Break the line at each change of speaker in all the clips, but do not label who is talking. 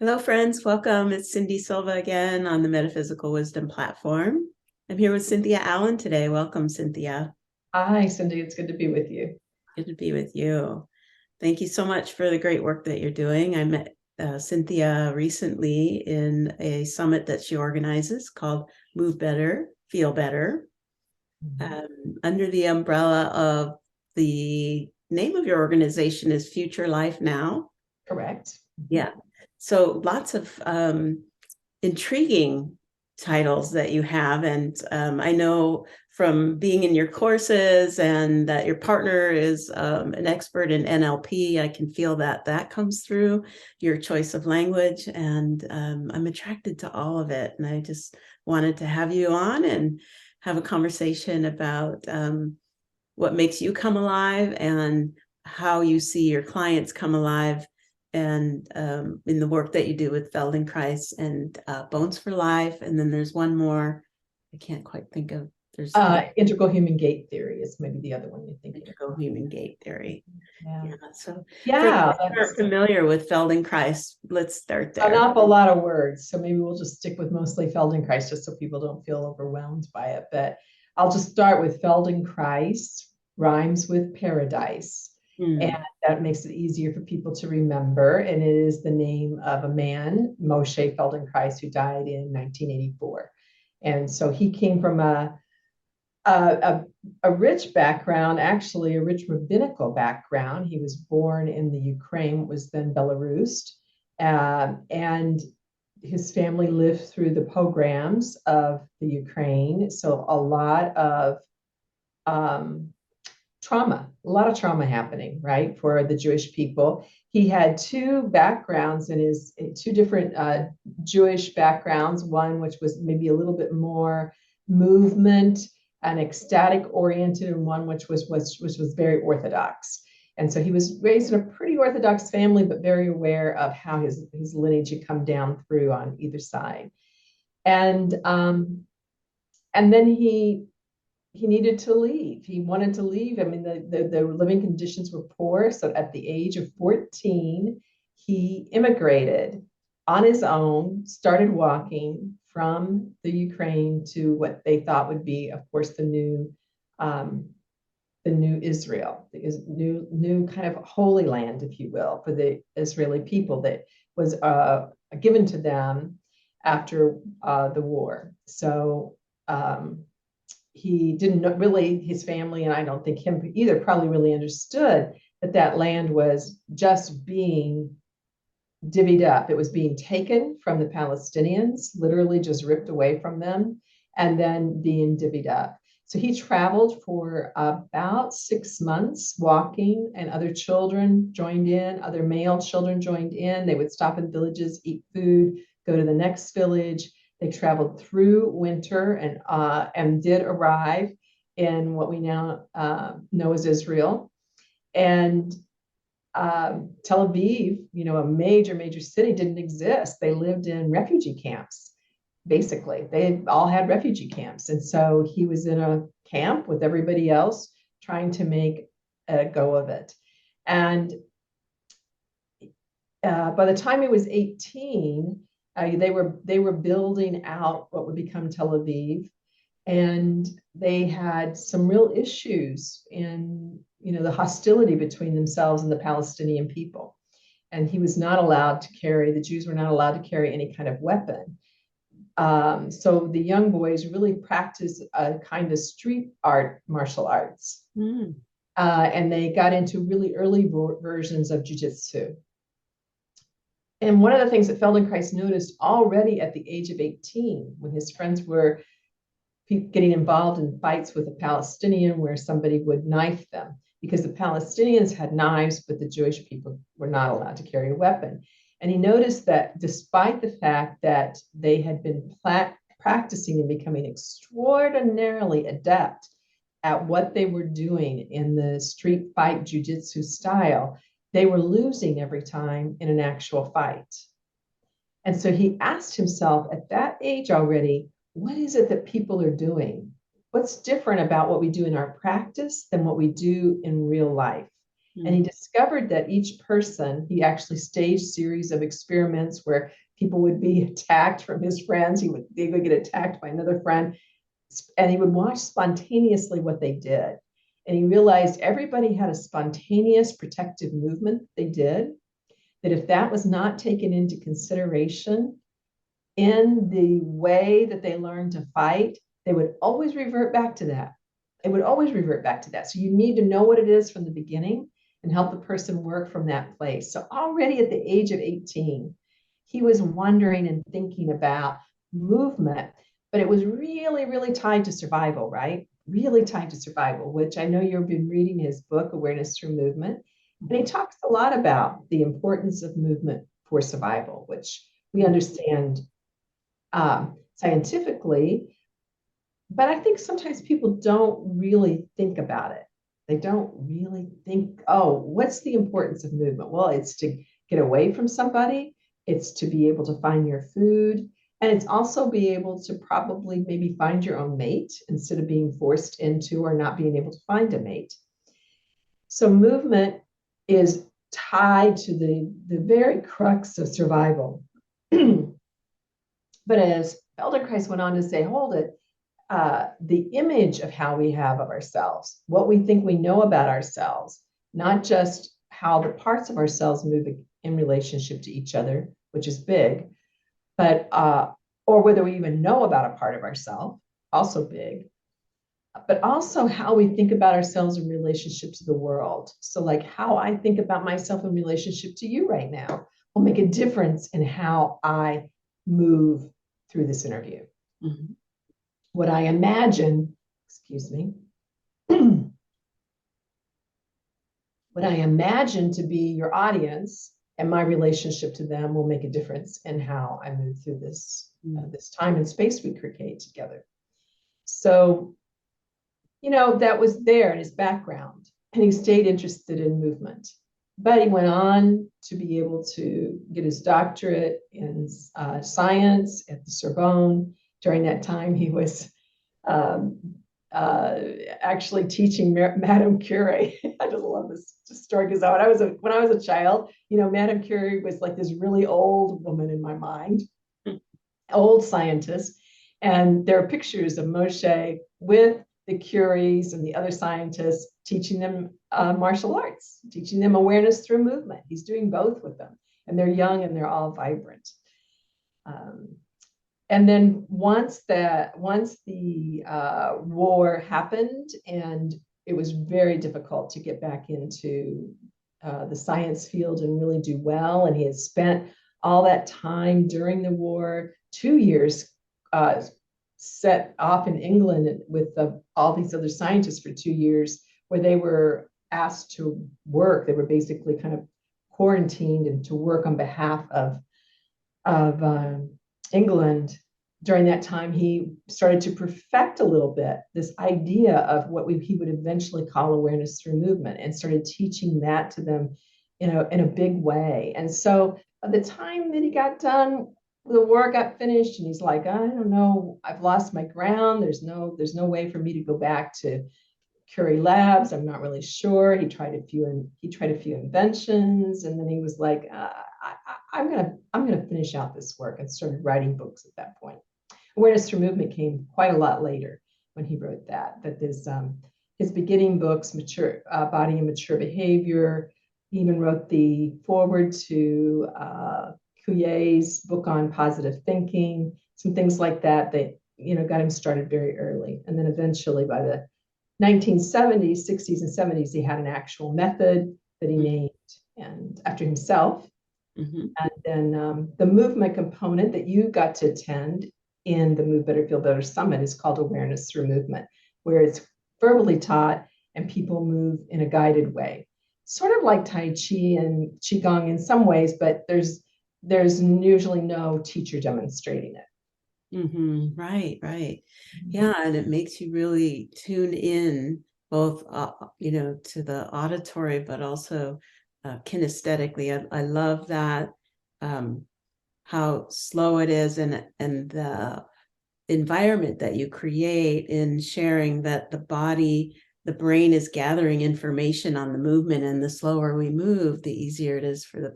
Hello, friends. Welcome. It's Cyndi Silva again on the Metaphysical Wisdom platform. I'm here with Cynthia Allen today. Welcome, Cynthia.
Hi, Cindy. It's good to be with you.
Good to be with you. Thank you so much for the great work that you're doing. I met Cynthia recently in a summit that she organizes called Move Better, Feel Better, under the umbrella of the name of your organization is Future Life Now.
Correct.
Yeah. So lots of intriguing titles that you have. And I know from being in your courses and that your partner is an expert in NLP, I can feel that that comes through your choice of language. And I'm attracted to all of it. And I just wanted to have you on and have a conversation about what makes you come alive and how you see your clients come alive and in the work that you do with Feldenkrais and Bones for Life. And then there's one more, I can't quite think of, there's
Integral human gate theory is maybe the other one you're thinking
integral human gate theory.
of.
Yeah. So for those
Yeah,
who aren't
that's
familiar with Feldenkrais, let's start
an
there.
awful lot of words. So maybe we'll just stick with mostly Feldenkrais just so people don't feel overwhelmed by it. But I'll just start with Feldenkrais, rhymes with paradise. And that makes it easier for people to remember. And it is the name of a man, Moshe Feldenkrais, who died in 1984. And so he came from a, a rich background, actually a rich rabbinical background. He was born in the Ukraine, was then Belarus, and his family lived through the pogroms of the Ukraine. So a lot of a lot of trauma happening, right, for the Jewish people. He had two backgrounds in his two different Jewish backgrounds, one which was maybe a little bit more movement and ecstatic oriented, and one which was very orthodox. And so he was raised in a pretty orthodox family, but very aware of how his lineage had come down through on either side. And then he needed to leave. He wanted to leave. I mean, the living conditions were poor. So at the age of 14, he immigrated on his own, started walking from the Ukraine to what they thought would be, of course, the new Israel, the new kind of holy land, if you will, for the Israeli people that was given to them after the war. So he didn't really, his family, and I don't think him either, probably really understood that that land was just being divvied up. It was being taken from the Palestinians, literally just ripped away from them, and then being divvied up. So he traveled for about 6 months walking, and other children joined in, other male children joined in. They would stop in villages, eat food, go to the next village. They traveled through winter and did arrive in what we now know as Israel. And Tel Aviv, a major city, didn't exist. They lived in refugee camps, basically. They all had refugee camps. And so he was in a camp with everybody else trying to make a go of it. And by the time he was 18, they were building out what would become Tel Aviv, and they had some real issues in the hostility between themselves and the Palestinian people. And he was not allowed to carry, the Jews were not allowed to carry any kind of weapon. So the young boys really practiced a kind of street art, martial arts. And they got into really early versions of jujitsu. And one of the things that Feldenkrais noticed already at the age of 18, when his friends were getting involved in fights with a Palestinian where somebody would knife them, because the Palestinians had knives, but the Jewish people were not allowed to carry a weapon. And he noticed that despite the fact that they had been practicing and becoming extraordinarily adept at what they were doing in the street fight jujitsu style, they were losing every time in an actual fight. And so he asked himself at that age already, what is it that people are doing? What's different about what we do in our practice than what we do in real life? And he discovered that each person, he actually staged series of experiments where people would be attacked from his friends. They would get attacked by another friend, and he would watch spontaneously what they did. And he realized everybody had a spontaneous protective movement they did, that if that was not taken into consideration in the way that they learned to fight, they would always revert back to that. It would always revert back to that. So you need to know what it is from the beginning and help the person work from that place. So already at the age of 18, he was wondering and thinking about movement, but it was really, really tied to survival, right? Really tied to survival, which I know you've been reading his book, Awareness Through Movement. And he talks a lot about the importance of movement for survival, which we understand scientifically, but I think sometimes people don't really think about it. They don't really think, oh, what's the importance of movement? Well, it's to get away from somebody, it's to be able to find your food, and it's also be able to probably maybe find your own mate instead of being forced into or not being able to find a mate. So movement is tied to the very crux of survival. But as Feldenkrais went on to say, hold it, the image of how we have of ourselves, what we think we know about ourselves, not just how the parts of ourselves move in relationship to each other, which is big, but or whether we even know about a part of ourselves, also big, but also how we think about ourselves in relationship to the world. So like how I think about myself in relationship to you right now will make a difference in how I move through this interview. Mm-hmm. What I imagine, excuse me, what I imagine to be your audience and my relationship to them will make a difference in how I move through this, this time and space we create together. So, you know, that was there in his background, and he stayed interested in movement. But he went on to be able to get his doctorate in science at the Sorbonne. During that time, he was actually teaching Madame Curie. I just love this story because when I was a child, you know, Madame Curie was like this really old woman in my mind, old scientist. And there are pictures of Moshe with the Curies and the other scientists teaching them martial arts, teaching them awareness through movement. He's doing both with them, and they're young and they're all vibrant. And then once the war happened, and it was very difficult to get back into the science field and really do well, and he had spent all that time during the war, 2 years set off in England with all these other scientists for 2 years, where they were asked to work. They were basically kind of quarantined and to work on behalf of England. During that time, he started to perfect a little bit this idea of what he would eventually call awareness through movement, and started teaching that to them in a big way. And so by the time that he got done, the war got finished, and he's like, I don't know, I've lost my ground. There's no way for me to go back to Curie Labs. I'm not really sure. He tried a few inventions, and then he was like, I'm gonna finish out this work, and started writing books at that point. Awareness Through Movement came quite a lot later when he wrote that his beginning books, Mature Body and Mature Behavior. He even wrote the foreword to Couillet's book on positive thinking, some things like that got him started very early. And then eventually by the 1970s, 60s, and 70s, he had an actual method that he named and after himself. Mm-hmm. And then the movement component that you got to attend in the Move Better, Feel Better Summit is called Awareness Through Movement, where it's verbally taught and people move in a guided way. Sort of like Tai Chi and Qigong in some ways, but there's usually no teacher demonstrating it.
Mm-hmm. Right. Yeah, and it makes you really tune in both, to the auditory, but also kinesthetically. I love that, how slow it is, and the environment that you create in sharing that the body the brain is gathering information on the movement, and the slower we move, the easier it is for the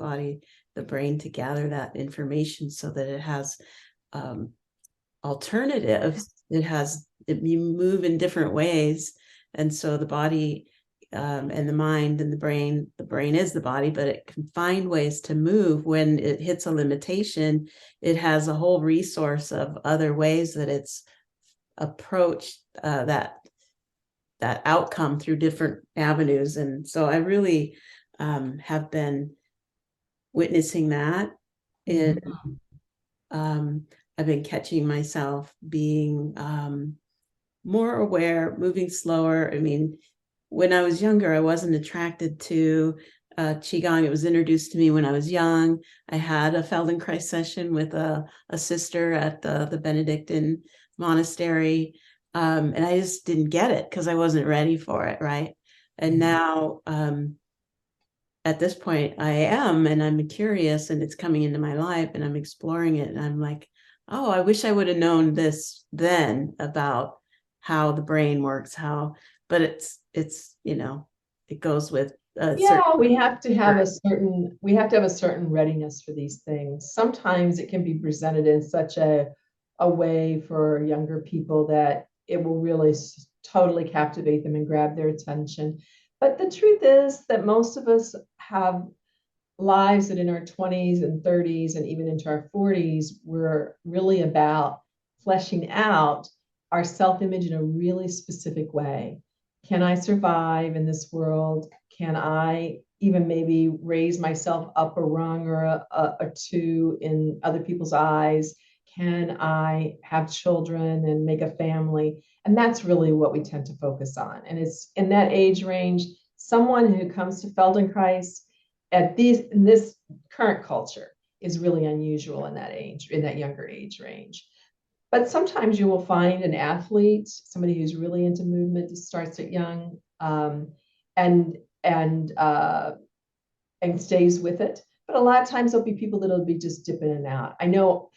brain to gather that information so that it has alternatives. You move in different ways. And so the body and the mind and the brain is the body, but it can find ways to move. When it hits a limitation, it has a whole resource of other ways that it's approached that outcome through different avenues. And so I really have been witnessing that. And I've been catching myself being more aware, moving slower. I mean, when I was younger, I wasn't attracted to Qigong. It was introduced to me when I was young. I had a Feldenkrais session with a sister at the Benedictine monastery. And I just didn't get it because I wasn't ready for it, right? And now at this point I am, and I'm curious, and it's coming into my life, and I'm exploring it, and I'm like, oh, I wish I would have known this then about how the brain works, but it's it goes with
we have to have a certain readiness for these things. Sometimes it can be presented in such a way for younger people that it will really totally captivate them and grab their attention. But the truth is that most of us have lives that in our 20s and 30s and even into our 40s, we're really about fleshing out our self-image in a really specific way. Can I survive in this world? Can I even maybe raise myself up a rung or a two in other people's eyes? Can I have children and make a family? And that's really what we tend to focus on. And it's in that age range, someone who comes to Feldenkrais in this current culture is really unusual in that younger age range. But sometimes you will find an athlete, somebody who's really into movement, just starts at young, and stays with it. But a lot of times there'll be people that'll be just dipping in and out. I know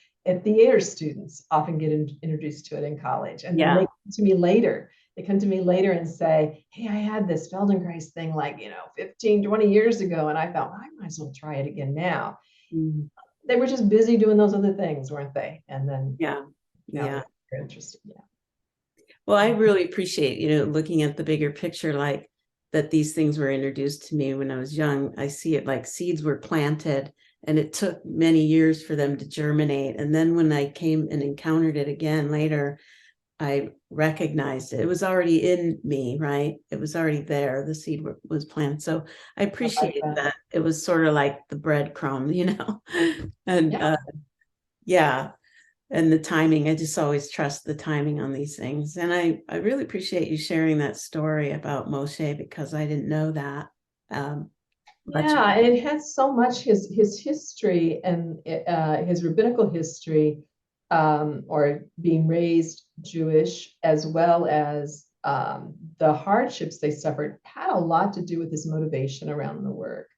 theater students often get introduced to it in college, and then they come to me later. They come to me later and say, hey, I had this Feldenkrais thing 15, 20 years ago, and I thought, well, I might as well try it again now. They were just busy doing those other things, weren't they? And then they're interested.
Well, I really appreciate looking at the bigger picture, like that these things were introduced to me when I was young. I see it like seeds were planted, and it took many years for them to germinate. And then when I came and encountered it again later, I recognized it. It was already in me, right? It was already there. The seed was planted. So I appreciate that. It was sort of like the breadcrumb, and and the timing. I just always trust the timing on these things. And I really appreciate you sharing that story about Moshe, because I didn't know that.
It has so much his history and his rabbinical history, or being raised Jewish, as well as the hardships they suffered, had a lot to do with his motivation around the work.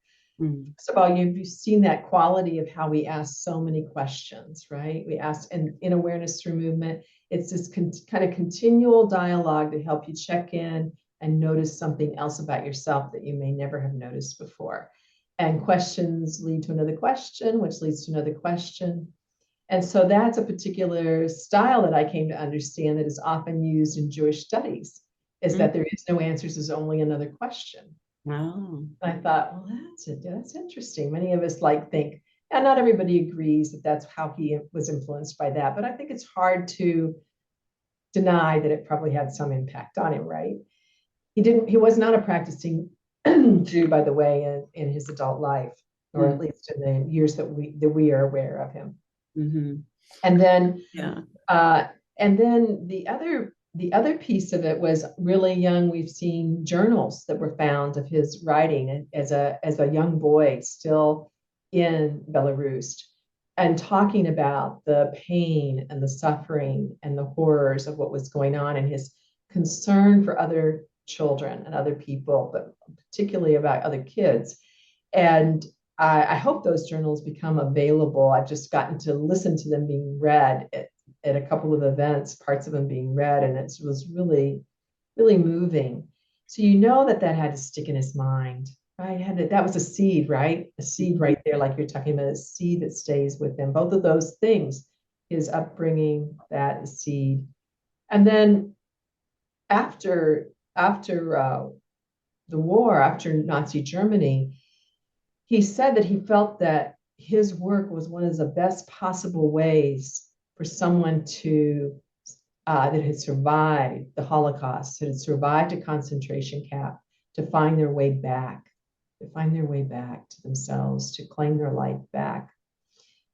First of all, you've seen that quality of how we ask so many questions, right? We ask, and in awareness through movement, it's this kind of continual dialogue to help you check in and notice something else about yourself that you may never have noticed before. And questions lead to another question, which leads to another question. And so that's a particular style that I came to understand that is often used in Jewish studies, is that there is no answers, there's only another question.
Wow.
I thought, well, that's interesting. Many of us think, and not everybody agrees that that's how he was influenced by that, but I think it's hard to deny that it probably had some impact on him, right? He was not a practicing Jew, by the way, in his adult life, or at least in the years that we are aware of him. And then, the other piece of it was really young. We've seen journals that were found of his writing as a young boy, still in Belarus, and talking about the pain and the suffering and the horrors of what was going on, and his concern for other children and other people, but particularly about other kids. And I hope those journals become available. I've just gotten to listen to them being read at a couple of events, parts of them being read, and it was really, really moving. So you know that had to stick in his mind, right? That was a seed, right? A seed right there, like you're talking about, a seed that stays with him. Both of those things, his upbringing, that seed. And then after the war, after Nazi Germany, he said that he felt that his work was one of the best possible ways for someone that had survived the Holocaust, that had survived a concentration camp, to find their way back, to themselves, to claim their life back.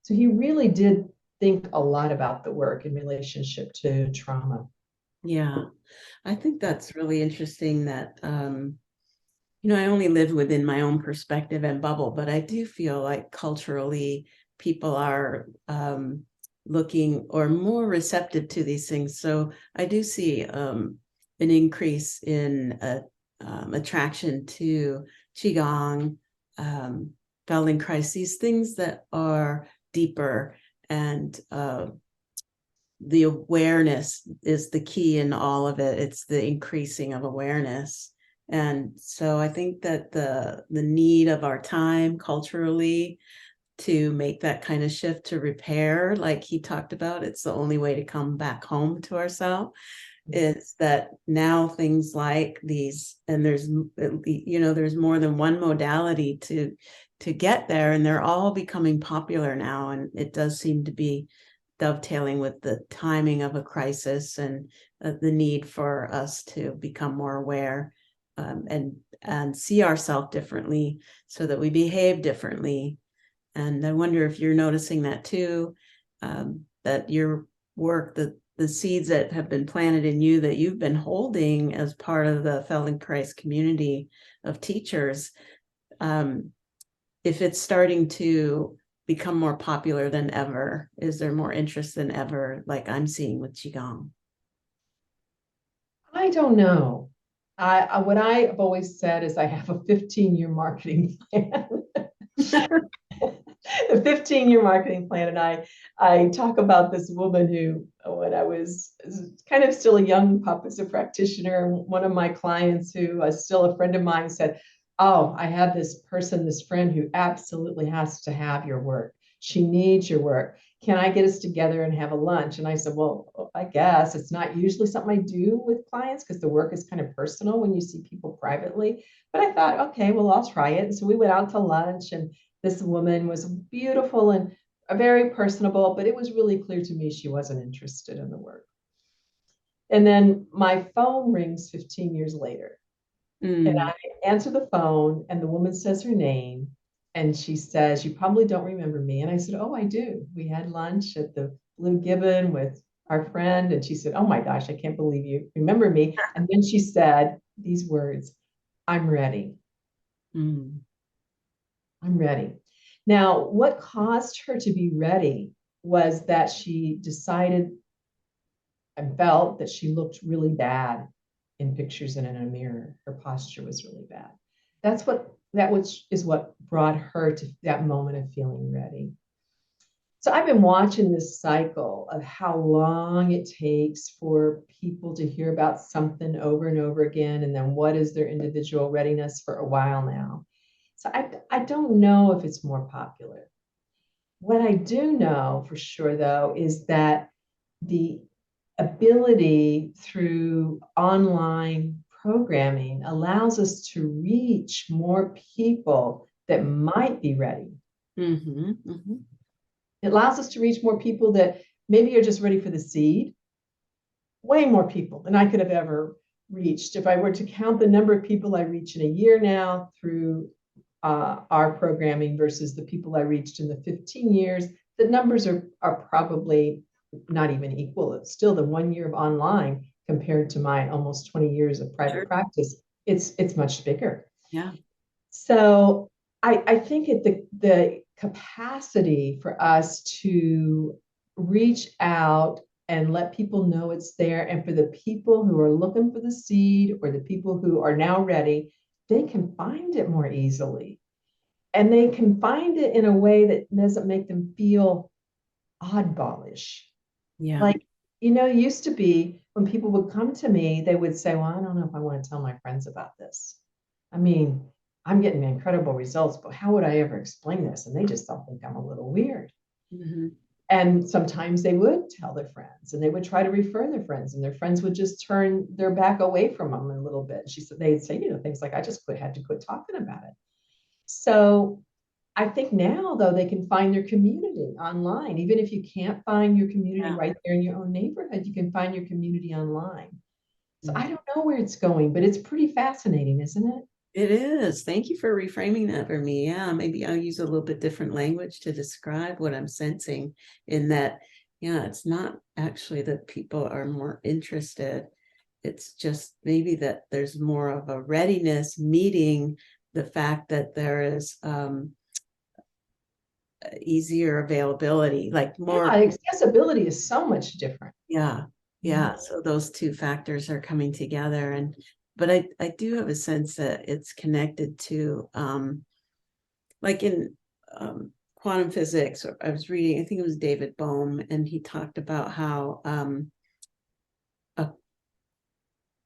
So he really did think a lot about the work in relationship to trauma.
Yeah, I think that's really interesting that, I only live within my own perspective and bubble, but I do feel like culturally people are looking or more receptive to these things. So I do see an increase in attraction to Qigong, Feldenkrais, these things that are deeper, and the awareness is the key in all of it. It's the increasing of awareness. And so I think that the need of our time culturally to make that kind of shift, to repair, like he talked about, it's the only way to come back home to ourselves, is that now things like these, and there's more than one modality to get there, and they're all becoming popular now. And it does seem to be dovetailing with the timing of a crisis, and the need for us to become more aware, and see ourselves differently so that we behave differently. And I wonder if you're noticing that too, that your work, the seeds that have been planted in you, that you've been holding as part of the Feldenkrais community of teachers, if it's starting to become more popular than ever, is there more interest than ever, like I'm seeing with Qigong?
I don't know. What I've always said is I have a 15-year marketing plan. The 15-year marketing plan. And I talk about this woman who, when I was kind of still a young pup as a practitioner, one of my clients who is still a friend of mine said, "Oh, I have this friend who absolutely has to have your work. She needs your work. Can I get us together and have a lunch?" And I said, "Well, I guess." It's not usually something I do with clients because the work is kind of personal when you see people privately. But I thought, okay, well, I'll try it. And so we went out to lunch, and this woman was beautiful and very personable, but it was really clear to me she wasn't interested in the work. And then my phone rings 15 years later. And I answer the phone, and the woman says her name, and she says, "You probably don't remember me." And I said, "Oh, I do. We had lunch at the Blue Gibbon with our friend." And she said, "Oh my gosh, I can't believe you remember me." And then she said these words, "I'm ready. I'm ready." Now, what caused her to be ready was that she decided and felt that she looked really bad in pictures and in a mirror. Her posture was really bad. Is what brought her to that moment of feeling ready. So I've been watching this cycle of how long it takes for people to hear about something over and over again, and then what is their individual readiness for a while now. So I don't know if it's more popular. What I do know for sure, though, is that the ability through online programming allows us to reach more people that might be ready. It allows us to reach more people that maybe are just ready for the seed. Way more people than I could have ever reached. If I were to count the number of people I reach in a year now through our programming versus the people I reached in the 15 years, the numbers are probably not even equal. It's still the 1 year of online compared to my almost 20 years of private practice. It's much bigger.
Yeah.
So I think the capacity for us to reach out and let people know it's there, and for the people who are looking for the seed or the people who are now ready, they can find it more easily. And they can find it in a way that doesn't make them feel oddballish.
Yeah.
Like, it used to be when people would come to me, they would say, well, I don't know if I want to tell my friends about this. I mean, I'm getting incredible results, but how would I ever explain this? And they just don't think I'm a little weird.
Mm-hmm.
And sometimes they would tell their friends and they would try to refer their friends, and their friends would just turn their back away from them a little bit. She said they'd say, things like, I just had to quit talking about it. So I think now, though, they can find their community online. Even if you can't find your community right there in your own neighborhood, you can find your community online. So I don't know where it's going, but it's pretty fascinating, isn't it?
It is. Thank you for reframing that for me. Yeah, maybe I'll use a little bit different language to describe what I'm sensing in that. Yeah, it's not actually that people are more interested. It's just maybe that there's more of a readiness meeting the fact that there is easier availability, like more.
Yeah, accessibility is so much different.
Yeah. Yeah. So those two factors are coming together. But I do have a sense that it's connected to like in quantum physics, or I was reading, I think it was David Bohm, and he talked about how a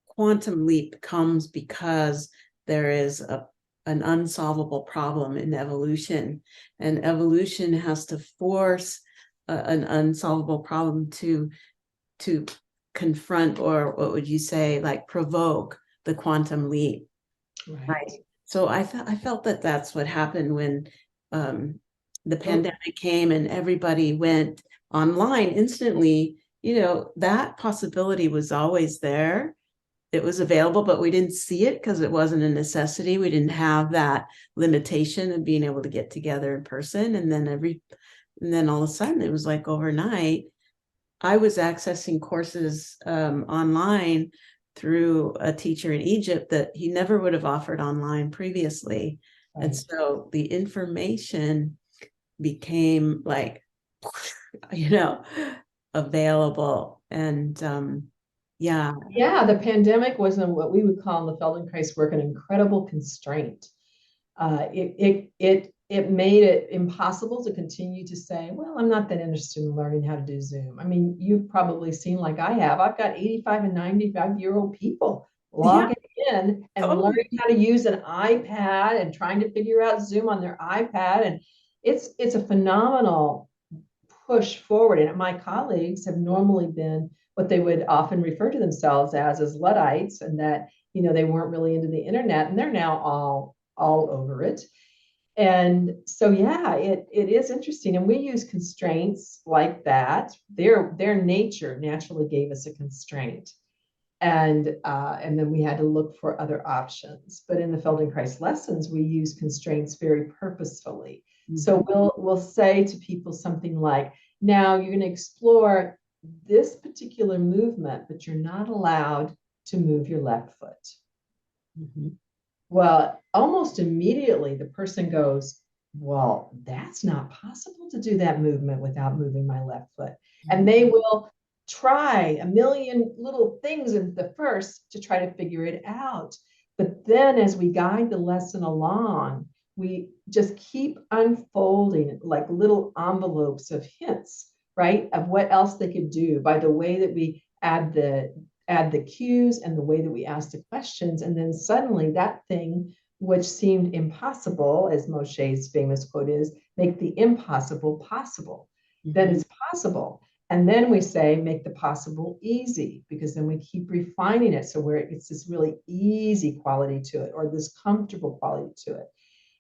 quantum leap comes because there is an unsolvable problem in evolution, and evolution has to force an unsolvable problem to confront, or what would you say, like provoke the quantum leap. Right. So I felt that that's what happened when the pandemic came and everybody went online instantly. That possibility was always there. It was available, but we didn't see it because it wasn't a necessity. We didn't have that limitation of being able to get together in person. And then all of a sudden it was like overnight, I was accessing courses online through a teacher in Egypt that he never would have offered online previously. Right. And so the information became like, available. And yeah.
Yeah, the pandemic was what we would call in the Feldenkrais work an incredible constraint. It made it impossible to continue to say, well, I'm not that interested in learning how to do Zoom. I mean, you've probably seen, like I have, I've got 85 and 95-year-old people logging in and learning how to use an iPad and trying to figure out Zoom on their iPad. And it's a phenomenal push forward. And my colleagues have normally been what they would often refer to themselves as Luddites, and that, they weren't really into the internet, and they're now all over it. And so, yeah, it is interesting. And we use constraints like that. Their nature naturally gave us a constraint. And then we had to look for other options. But in the Feldenkrais lessons, we use constraints very purposefully. Mm-hmm. So we'll say to people something like, now you're going to explore this particular movement, but you're not allowed to move your left foot. Mm-hmm. Well, almost immediately the person goes, well, that's not possible to do that movement without moving my left foot. Mm-hmm. And they will try a million little things in the first to try to figure it out. But then as we guide the lesson along, we just keep unfolding like little envelopes of hints, right, of what else they could do by the way that we add the cues and the way that we ask the questions. And then suddenly that thing which seemed impossible, as Moshe's famous quote is, make the impossible possible. Mm-hmm. Then it's possible. And then we say, make the possible easy, because then we keep refining it. So where it's this really easy quality to it, or this comfortable quality to it.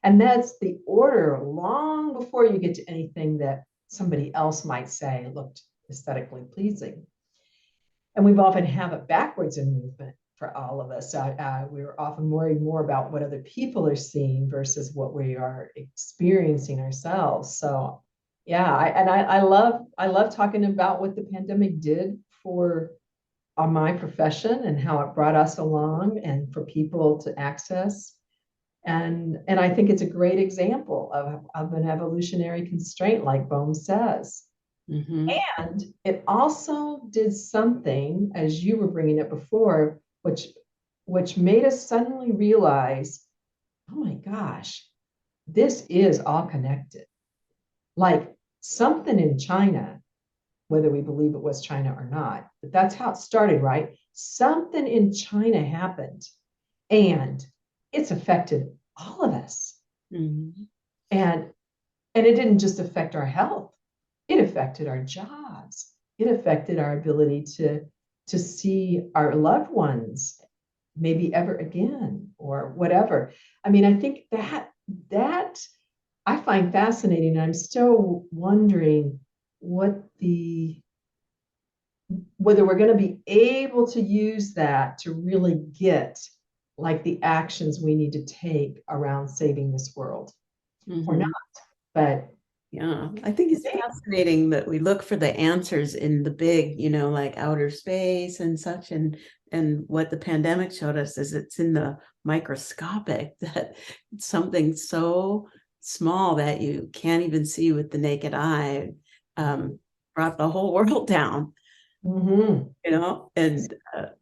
And that's the order long before you get to anything that somebody else might say looked aesthetically pleasing. And we've often have it backwards in movement for all of us. We're often worried more about what other people are seeing versus what we are experiencing ourselves. So yeah, I love talking about what the pandemic did for my profession and how it brought us along and for people to access. And I think it's a great example of an evolutionary constraint, like Bohm says. Mm-hmm. And it also did something, as you were bringing it before, which made us suddenly realize, oh my gosh, this is all connected. Like something in China whether we believe it was China or not. But that's how it started, right? Something in China happened, and it's affected all of us.
Mm-hmm.
And it didn't just affect our health, it affected our jobs. It affected our ability to see our loved ones maybe ever again or whatever. I mean, I think that I find fascinating. I'm still wondering whether we're going to be able to use that to really get like the actions we need to take around saving this world or not. But
yeah, I think it's fascinating that we look for the answers in the big, like outer space and such. And what the pandemic showed us is it's in the microscopic, that it's something so small that you can't even see with the naked eye, brought the whole world down.
Mm-hmm.
And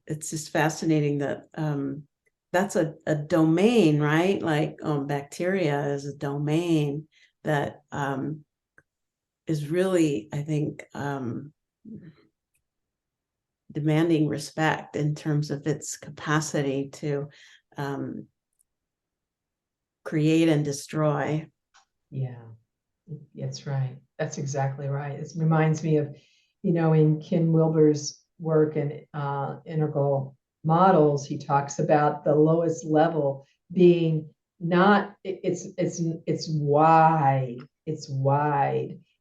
it's just fascinating that that's a domain, right? Like bacteria is a domain that is really, I think, demanding respect in terms of its capacity to create and destroy.
Yeah, that's right. That's exactly right. It reminds me of, in Ken Wilber's work in integral models, he talks about the lowest level being not, it's wide,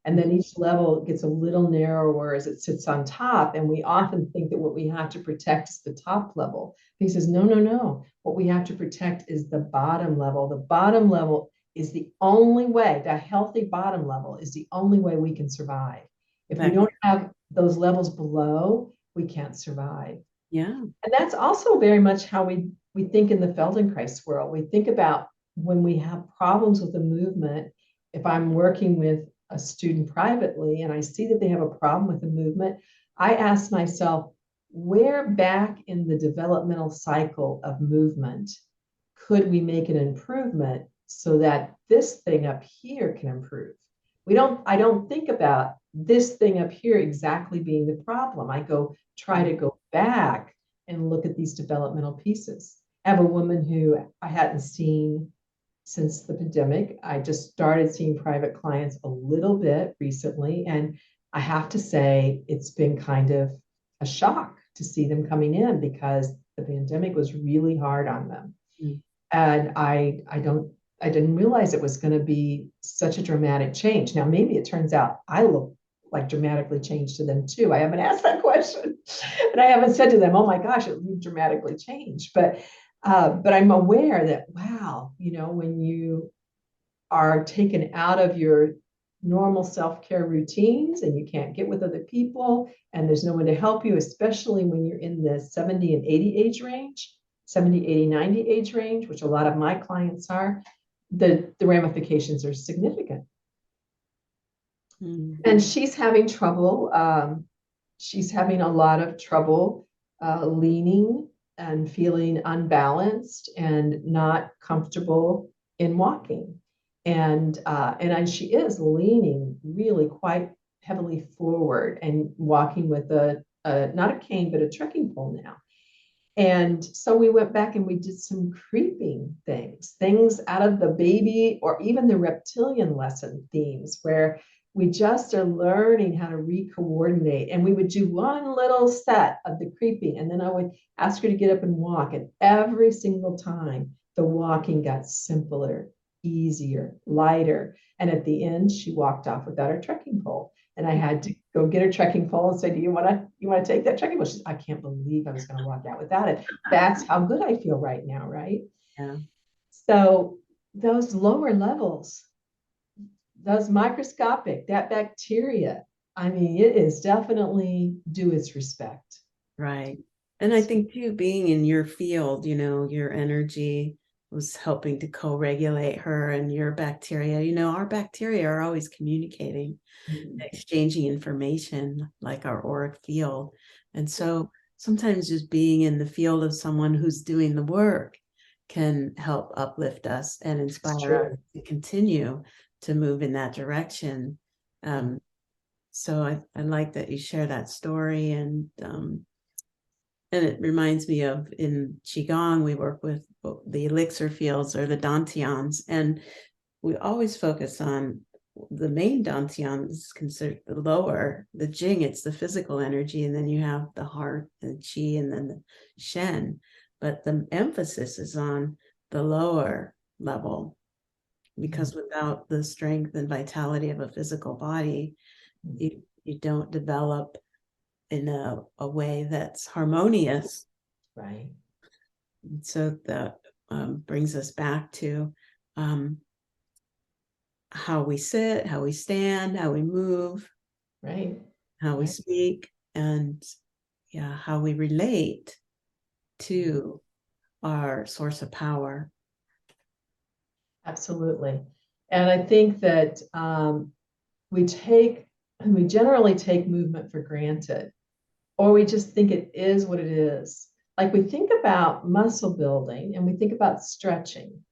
and then each level gets a little narrower as it sits on top. And we often think that what we have to protect is the top level. He says, no, no, no. What we have to protect is the bottom level. The bottom level is the only way, the healthy bottom level is the only way we can survive. If we don't have those levels below, we can't survive.
Yeah.
And that's also very much how we think in the Feldenkrais world. We think about when we have problems with the movement. If I'm working with a student privately and I see that they have a problem with the movement, I ask myself, where back in the developmental cycle of movement could we make an improvement so that this thing up here can improve? I don't think about this thing up here exactly being the problem. I try to go back and look at these developmental pieces. I have a woman who I hadn't seen since the pandemic. I just started seeing private clients a little bit recently, and I have to say it's been kind of a shock to see them coming in because the pandemic was really hard on them. Mm. And I didn't realize it was going to be such a dramatic change. Now, maybe it turns out I look like dramatically changed to them too. I haven't asked that question, and I haven't said to them, "Oh my gosh, it dramatically changed." But I'm aware that wow, when you are taken out of your normal self-care routines and you can't get with other people and there's no one to help you, especially when you're in the 70 and 80 age range, 70, 80, 90 age range, which a lot of my clients are, the ramifications are significant. Mm-hmm. And she's having trouble. She's having a lot of trouble leaning and feeling unbalanced and not comfortable in walking. And she is leaning really quite heavily forward and walking with not a cane, but a trekking pole now. And so we went back and we did some creeping things out of the baby or even the reptilian lesson themes where we just are learning how to re-coordinate. And we would do one little set of the creeping, and then I would ask her to get up and walk. And every single time, the walking got simpler, easier, lighter. And at the end, she walked off without her trekking pole. And I had to go get her trekking pole and say, "Do you want to take that trekking pole?" She said, "I can't believe I was going to walk out without it." That's how good I feel right now, right? Yeah. So those lower levels, those microscopic, that bacteria, I mean, it is definitely due its respect.
Right. And I think too, being in your field, your energy was helping to co-regulate her and your bacteria. Our bacteria are always communicating, exchanging information, like our auric field. And so sometimes just being in the field of someone who's doing the work can help uplift us and inspire us to continue to move in that direction. So I like that you share that story, and it reminds me of, in Qigong, we work with the elixir fields, or the dantians, and we always focus on the main dantian is considered the lower, the jing, it's the physical energy, and then you have the heart and the qi, and then the shen. But the emphasis is on the lower level, because without the strength and vitality of a physical body, you don't develop in a way that's harmonious.
Right.
And so that brings us back to how we sit, how we stand, how we move,
Right.
how we
Right.
speak, and how we relate to our source of power.
Absolutely. And I think that we generally take movement for granted, or we just think it is what it is. Like, we think about muscle building and we think about stretching,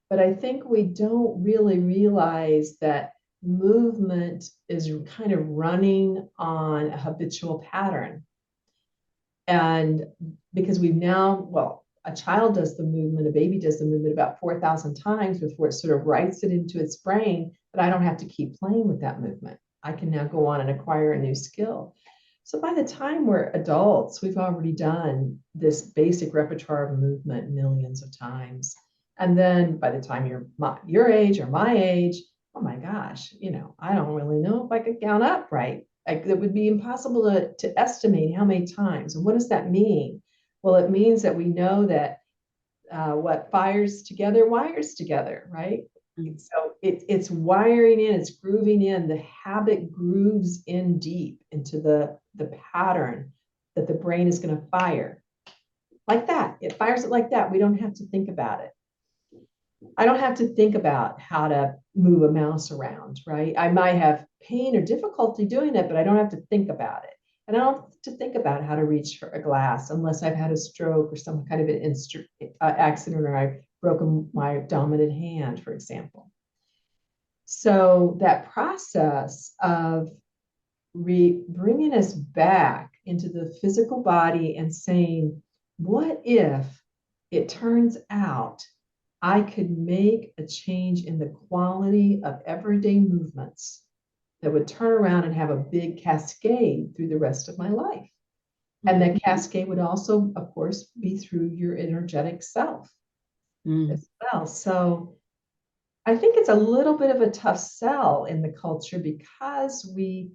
but I think we don't really realize that movement is kind of running on a habitual pattern. And because we've now, well, a child does the movement, a baby does the movement about 4,000 times before it sort of writes it into its brain, but I don't have to keep playing with that movement. I can now go on and acquire a new skill. So by the time we're adults, we've already done this basic repertoire of movement millions of times. And then by the time you're your age or my age, oh my gosh, I don't really know if I could count up right. It would be impossible to estimate how many times. And what does that mean? Well, it means that we know that what fires together wires together, right? So it's wiring in, it's grooving in. The habit grooves in deep into the pattern that the brain is going to fire. Like that. It fires it like that. We don't have to think about it. I don't have to think about how to move a mouse around, right? I might have pain or difficulty doing it, but I don't have to think about it. And I don't have to think about how to reach for a glass unless I've had a stroke or some kind of an accident, or I've broken my dominant hand, for example. So that process of bringing us back into the physical body and saying, what if it turns out I could make a change in the quality of everyday movements that would turn around and have a big cascade through the rest of my life? And that cascade would also, of course, be through your energetic self as well. So I think it's a little bit of a tough sell in the culture, because we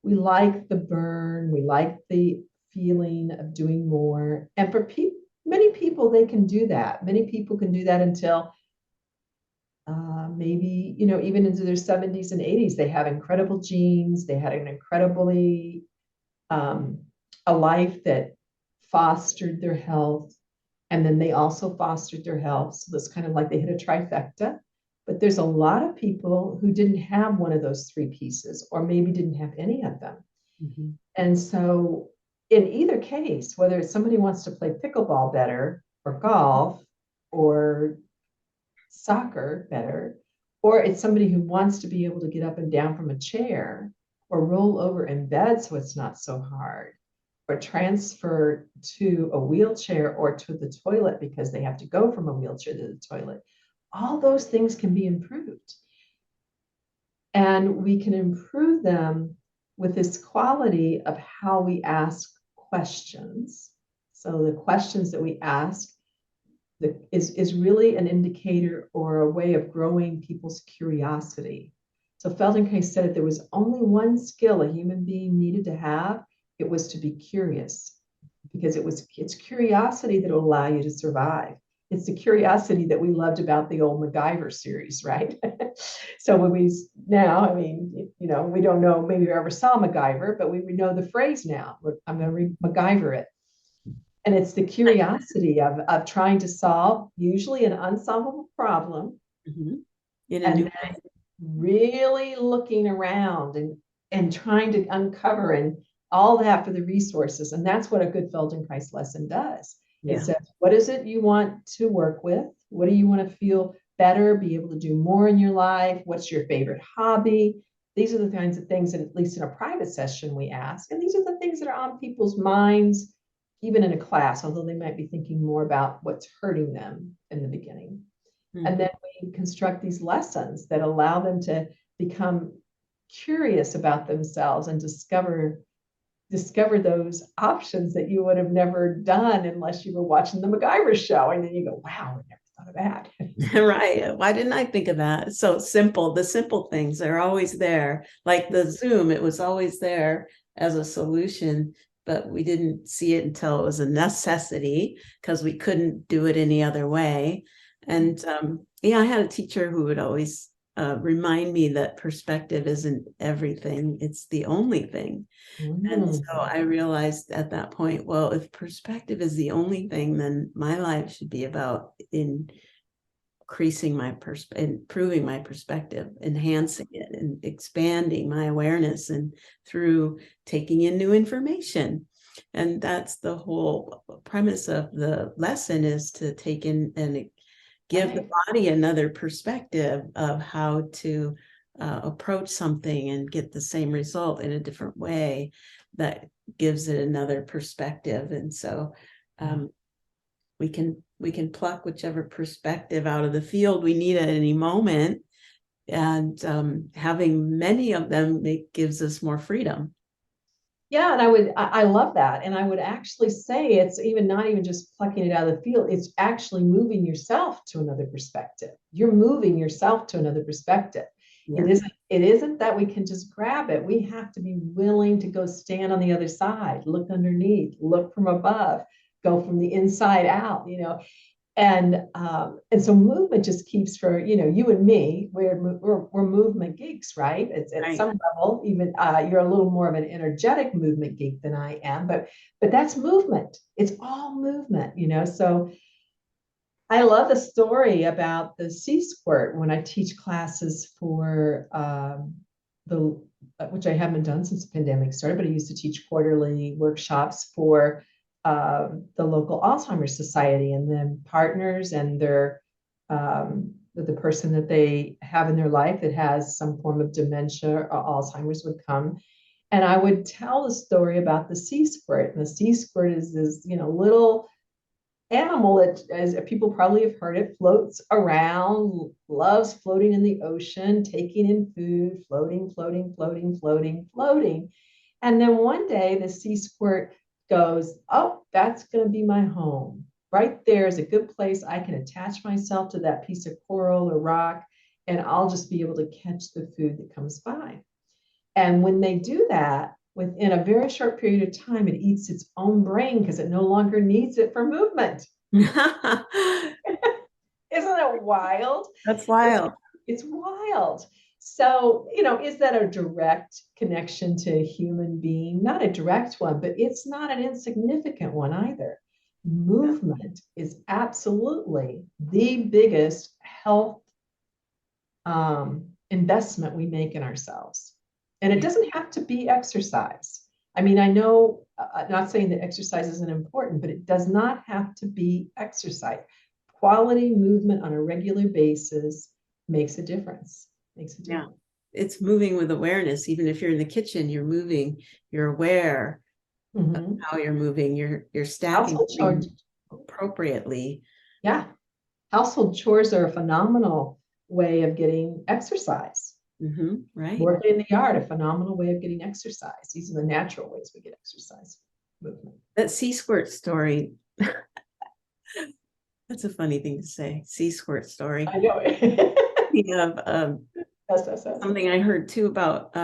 like the burn, we like the feeling of doing more. And for many people, they can do that. Many people can do that until maybe, even into their 70s and 80s. They have incredible genes. They had an incredibly, a life that fostered their health. And then they also fostered their health. So it's kind of like they hit a trifecta. But there's a lot of people who didn't have one of those three pieces, or maybe didn't have any of them. Mm-hmm. And so in either case, whether it's somebody wants to play pickleball better, or golf, or soccer better, or it's somebody who wants to be able to get up and down from a chair, or roll over in bed so it's not so hard, or transfer to a wheelchair or to the toilet because they have to go from a wheelchair to the toilet. All those things can be improved. And we can improve them with this quality of how we ask questions. So the questions that we ask is really an indicator or a way of growing people's curiosity. So Feldenkrais said if there was only one skill a human being needed to have, it was to be curious, because it's curiosity that will allow you to survive. It's the curiosity that we loved about the old MacGyver series, right? So we don't know, maybe we ever saw MacGyver, but we know the phrase now. I'm going to MacGyver it. And it's the curiosity of trying to solve usually an unsolvable problem, and then really looking around and trying to uncover and all that for the resources. And that's what a good Feldenkrais lesson does. Yeah. It says, what is it you want to work with? What do you want to feel better, be able to do more in your life? What's your favorite hobby? these are the kinds of things that, at least in a private session, we ask. And these are the things that are on people's minds, even in a class, although they might be thinking more about what's hurting them in the beginning.
Mm-hmm.
And then we construct these lessons that allow them to become curious about themselves and discover those options that you would have never done unless you were watching the MacGyver show. And then you go, wow, I never thought of that.
Right. Why didn't I think of that? It's so simple. The simple things are always there. Like the Zoom, it was always there as a solution, but we didn't see it until it was a necessity because we couldn't do it any other way. And yeah, I had a teacher who would always remind me that perspective isn't everything. It's the only thing. And so I realized at that point, well, if perspective is the only thing, then my life should be about increasing my improving my perspective, enhancing it, and expanding my awareness, and through taking in new information. And that's the whole premise of the lesson, is to take in and give the body another perspective of how to approach something and get the same result in a different way that gives it another perspective. And so we can pluck whichever perspective out of the field we need at any moment, and having many of them gives us more freedom.
Yeah, and I love that. And I would actually say it's not even just plucking it out of the field, it's actually moving yourself to another perspective. You're moving yourself to another perspective. Yeah. It isn't that we can just grab it. We have to be willing to go stand on the other side, look underneath, look from above, go from the inside out, And so movement just keeps, for you and me, we're movement geeks, right? It's at some level, even you're a little more of an energetic movement geek than I am, but that's movement. It's all movement, So I love the story about the sea squirt when I teach classes for which I haven't done since the pandemic started, but I used to teach quarterly workshops for the local Alzheimer's Society, and then partners and their the person that they have in their life that has some form of dementia or Alzheimer's would come, and I would tell the story about the sea squirt. And the sea squirt is this little animal that, as people probably have heard it, floats around, loves floating in the ocean, taking in food, floating, floating, floating, floating, floating. And then one day the sea squirt goes, oh, that's going to be my home. Right there is a good place. I can attach myself to that piece of coral or rock, and I'll just be able to catch the food that comes by. And when they do that, within a very short period of time, it eats its own brain because it no longer needs it for movement. Isn't it wild?
That's wild.
It's wild. So, is that a direct connection to a human being? Not a direct one, but it's not an insignificant one either. Movement is absolutely the biggest health investment we make in ourselves. And it doesn't have to be exercise. I mean, I know, I'm not saying that exercise isn't important, but it does not have to be exercise. Quality movement on a regular basis makes a difference.
Yeah, it's moving with awareness. Even if you're in the kitchen, you're moving, you're aware of how you're moving, you're stacking appropriately.
Yeah. Household chores are a phenomenal way of getting exercise.
Right.
Working in the yard, a phenomenal way of getting exercise. These are the natural ways we get exercise. Movement.
That sea squirt story. That's a funny thing to say. Sea squirt story.
I know it.
Something I heard too about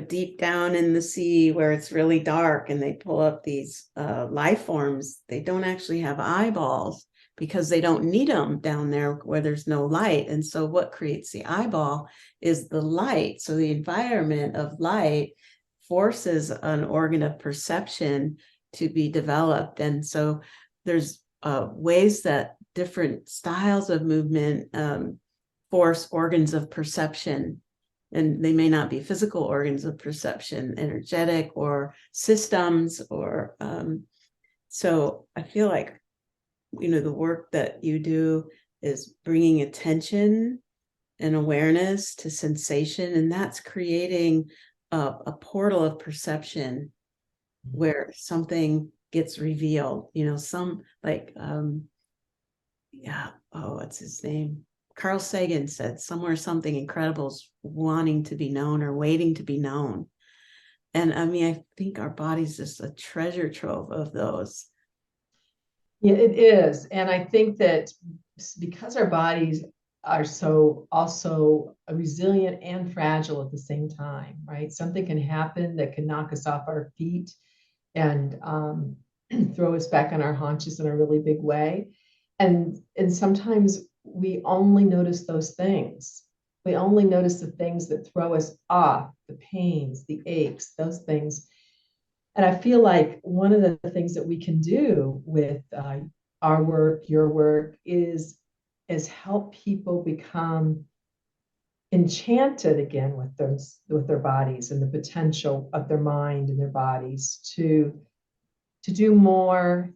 deep down in the sea where it's really dark and they pull up these life forms. They don't actually have eyeballs because they don't need them down there where there's no light. And so what creates the eyeball is the light. So the environment of light forces an organ of perception to be developed. And so there's ways that different styles of movement force organs of perception. And they may not be physical organs of perception, energetic or systems, or so I feel like, the work that you do is bringing attention and awareness to sensation, and that's creating a portal of perception where something gets revealed, some like what's his name, Carl Sagan said somewhere something incredible's wanting to be known or waiting to be known. And I mean, I think our body's just a treasure trove of those.
Yeah, it is. And I think that because our bodies are so also resilient and fragile at the same time, right? Something can happen that can knock us off our feet and throw us back on our haunches in a really big way. And sometimes we only notice those things. We only notice the things that throw us off, the pains, the aches, those things. And I feel like one of the things that we can do with our work, your work, is help people become enchanted again with their bodies and the potential of their mind and their bodies to do more,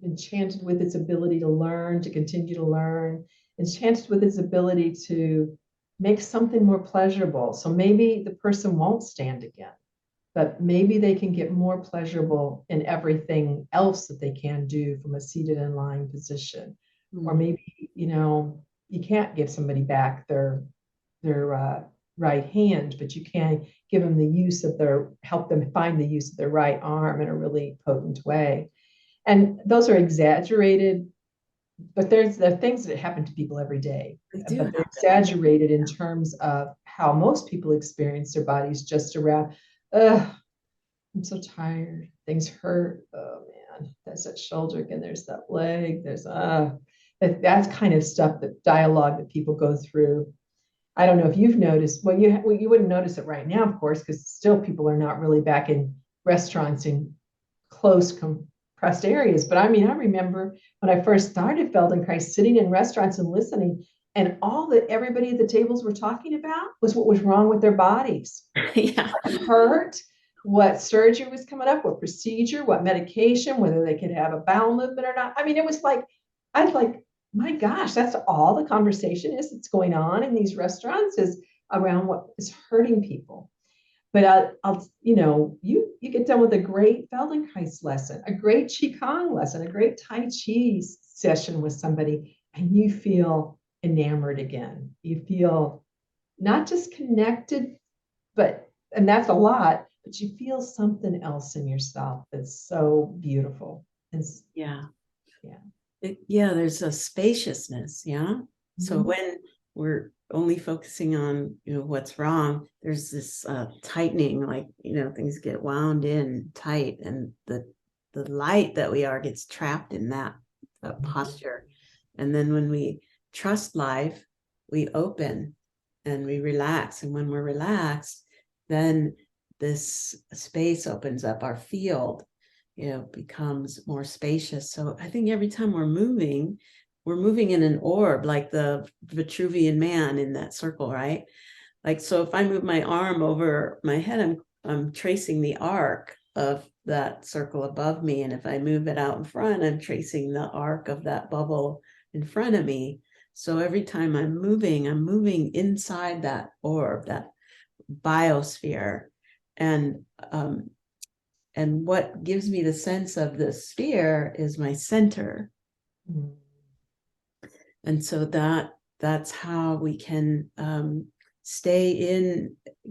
enchanted with its ability to learn, to continue to learn, enchanted with its ability to make something more pleasurable. So maybe the person won't stand again, but maybe they can get more pleasurable in everything else that they can do from a seated and lying position. Or maybe, you can't give somebody back their right hand, but you can give them help them find the use of their right arm in a really potent way. And those are exaggerated, but there are things that happen to people every day. But they're exaggerated in terms of how most people experience their bodies, just around, I'm so tired, things hurt, oh man, there's that shoulder again, there's that leg, there's that's kind of stuff, that dialogue that people go through. I don't know if you've noticed, well, you wouldn't notice it right now, of course, because still people are not really back in restaurants in close compressed areas. But I mean, I remember when I first started Feldenkrais, sitting in restaurants and listening, and all that everybody at the tables were talking about was what was wrong with their bodies.
Yeah.
What hurt, what surgery was coming up, what procedure, what medication, whether they could have a bowel movement or not. I mean, it was like, I was like, my gosh, that's all the conversation is that's going on in these restaurants, is around what is hurting people. But you get done with a great Feldenkrais lesson, a great Qigong lesson, a great Tai Chi session with somebody, and you feel enamored again. You feel not just connected, and that's a lot, but you feel something else in yourself that's so beautiful.
Yeah. There's a spaciousness. So when we're only focusing on what's wrong, there's this tightening, like things get wound in tight, and the light that we are gets trapped in that posture. And then when we trust life, we open and we relax, and when we're relaxed, then this space opens up, our field becomes more spacious. So I think every time we're moving in an orb, like the Vitruvian man in that circle, right? Like, so if I move my arm over my head, I'm tracing the arc of that circle above me. And if I move it out in front, I'm tracing the arc of that bubble in front of me. So every time I'm moving inside that orb, that biosphere. And what gives me the sense of the sphere is my center. And so that's how we can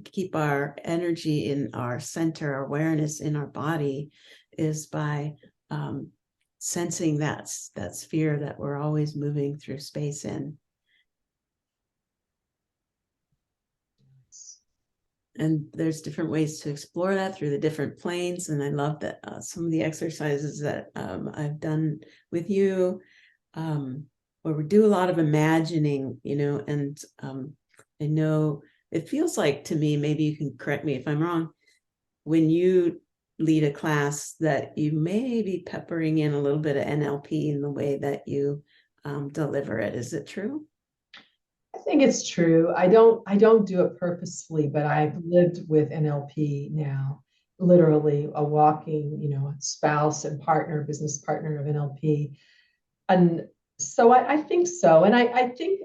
keep our energy in our center, our awareness in our body, is by sensing that sphere that we're always moving through space in. And there's different ways to explore that through the different planes. And I love that some of the exercises that I've done with you, where we do a lot of imagining, and I know it feels like, to me, maybe you can correct me if I'm wrong, when you lead a class, that you may be peppering in a little bit of NLP in the way that you deliver it. Is it true?
I think it's true. I don't do it purposefully, but I've lived with NLP now, literally a walking, spouse and partner, business partner of NLP. And so I think so. And I think